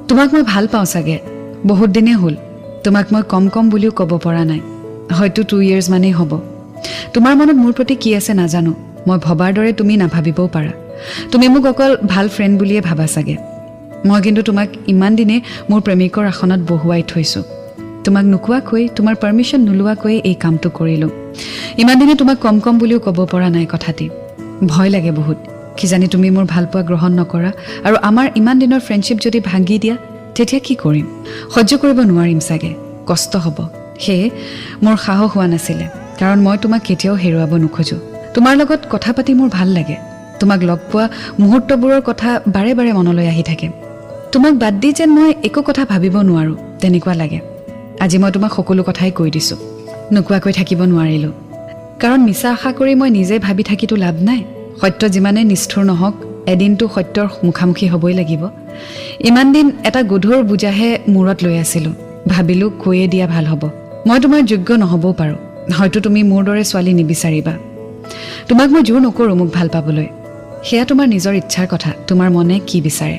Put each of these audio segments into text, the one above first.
তোমাক মই ভাল পাওঁ চাগে বহুত দিনে হ'ল তোমাক মই কম বুলিও ক'ব পৰা নাই হয়তো 2 years মানেই হ'ব তোমাৰ মনত মোৰ প্ৰতি কি আছে নাজানো মই ভবাৰ দৰে তুমি নাভাবিবও পাৰা তুমি মোক অকল ভাল ফ্ৰেণ্ড বুলিয়ে ভাবা চাগে মই কিন্তু তোমাক ইমান দিনে মোৰ প্ৰেমিকৰ আসনত বহুৱাই থৈছো তোমাক নোকোৱাকৈ তোমাৰ পাৰমিশন নোলোৱাকৈ এই কামটো কৰিলো ইমান দিনে তোমাক কম বুলিও ক'ব পৰা নাই কথাটি ভয় লাগে বহুত কি জানি তুমি মোৰ ভাল পোৱা গ্ৰহণ নকৰা আৰু আমাৰ ইমান দিনৰ ফ্ৰেণ্ডশিপ যদি ভাঙি দিয়া তেতিয়া কি কৰিম সহ্য কৰিব নোৱাৰিম চাগে কষ্ট হ'ব সেয়ে মোৰ সাহস হোৱা নাছিলে কাৰণ মই তোমাক কেতিয়াও হেৰুৱাব নোখোজো তোমাৰ লগত কথা পাতি মোৰ ভাল লাগে তোমাক লগ পোৱা মুহূৰ্তবোৰৰ কথা বাৰে বাৰে মনলৈ আহি থাকে তোমাক বাদ দি যেন মই একো কথা ভাবিব নোৱাৰো তেনেকুৱা লাগে আজি মই তোমাক সকলো কথাই কৈ দিছো নোকোৱাকৈ থাকিব নোৱাৰিলো কাৰণ মিছা আশা কৰি মই নিজে ভাবি থাকিতো লাভ নাই সত্য যিমানে নিষ্ঠুৰ নহওক এদিনটো সত্যৰ মুখামুখি হ'বই লাগিব ইমান দিন এটা গধুৰ বুজাহে মূৰত লৈ আছিলো ভাবিলো কৈয়ে দিয়া ভাল হ'ব মই তোমাৰ যোগ্য নহবও পাৰো হয়তো তুমি মোৰ দৰে ছোৱালী নিবিচাৰিবা তোমাক মই জোৰ নকৰো মোক ভাল পাবলৈ সেয়া তোমাৰ নিজৰ ইচ্ছাৰ কথা তোমাৰ মনে কি বিচাৰে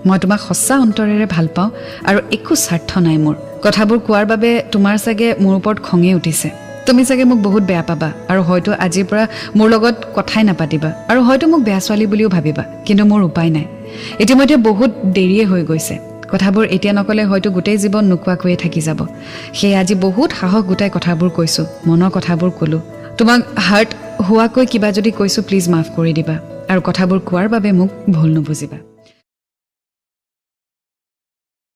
মই তোমাক সঁচা অন্তৰেৰে ভাল পাওঁ আৰু একো স্বাৰ্থ নাই মোৰ কথাবোৰ কোৱাৰ বাবে তোমাৰ চাগে মোৰ ওপৰত খঙে উঠিছে তুমি চাগে মোক বহুত বেয়া পাবা আৰু হয়তো আজিৰ পৰা মোৰ লগত কথাই নাপাতিবা আৰু হয়তো মোক বেয়া ছোৱালী বুলিও ভাবিবা কিন্তু মোৰ উপায় নাই ইতিমধ্যে বহুত দেৰিয়ে হৈ গৈছে কথাবোৰ এতিয়া নকলে হয়তো গোটেই জীৱন নোকোৱাকৈয়ে থাকি যাব সেই আজি বহুত সাহস গোটাই কথাবোৰ কৈছো মনৰ কথাবোৰ কলো তোমাক হাৰ্ট হোৱাকৈ কিবা যদি কৈছো প্লিজ মাফ কৰি দিবা আৰু কথাবোৰ কোৱাৰ বাবে মোক ভুল নুবুজিবা